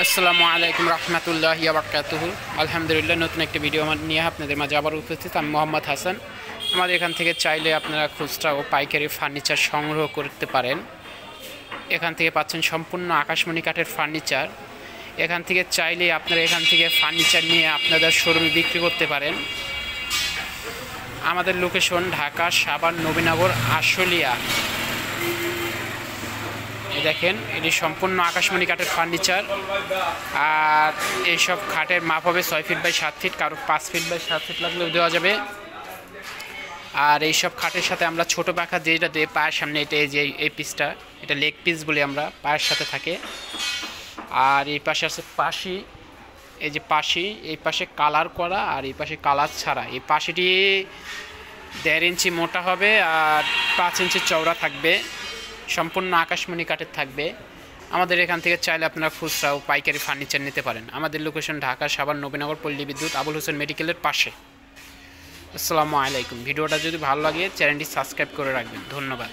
আসসালামু আলাইকুম রহমতুল্লাহি ওয়া বারাকাতুহু। আলহামদুলিল্লাহ, নতুন একটা ভিডিও নিয়ে আপনাদের মাঝে আবার উপস্থিত। আমি মোহাম্মদ হাসান। আমাদের এখান থেকে চাইলে আপনারা খুচরা ও পাইকারি ফার্নিচার সংগ্রহ করতে পারেন। এখান থেকে পাচ্ছেন সম্পূর্ণ আকাশমণি কাঠের ফার্নিচার। এখান থেকে চাইলে আপনারা এখান থেকে ফার্নিচার নিয়ে আপনাদের শোরুমে বিক্রি করতে পারেন। আমাদের লোকেশন ঢাকা সাভার নবীনগর আশুলিয়া। দেখেন, এটি সম্পূর্ণ আকাশমণি কাঠের ফার্নিচার। আর এইসব খাটের মাপ হবে 6 ফিট বাই 7 ফিট, কারো 5 ফিট বাই 7 ফিট লাগলেও দেওয়া যাবে। আর এইসব খাটের সাথে আমরা ছোটো পাখা যেটা দিয়ে পায়ের সামনে, এটা এই যে এই পিসটা, এটা লেগ পিস বলি আমরা, পায়ের সাথে থাকে। আর এই পাশে আছে পাশি, এই যে পাশি, এই পাশে কালার করা আর এই পাশে কালার ছাড়া। এই পাশিটি 1.5 ইঞ্চি মোটা হবে আর 5 ইঞ্চি চওড়া থাকবে, সম্পূর্ণ আকাশমণি কাঠের থাকবে। আমাদের এখান থেকে চাইলে আপনারা খুচরা ও পাইকারি ফার্নিচার নিতে পারেন। আমাদের লোকেশন ঢাকা সাভার নবীনগর পল্লী বিদ্যুৎ আবুল হোসেন মেডিকেলের পাশে। আসসালামু আলাইকুম। ভিডিওটা যদি ভালো লাগে চ্যানেলটি সাবস্ক্রাইব করে রাখবেন। ধন্যবাদ।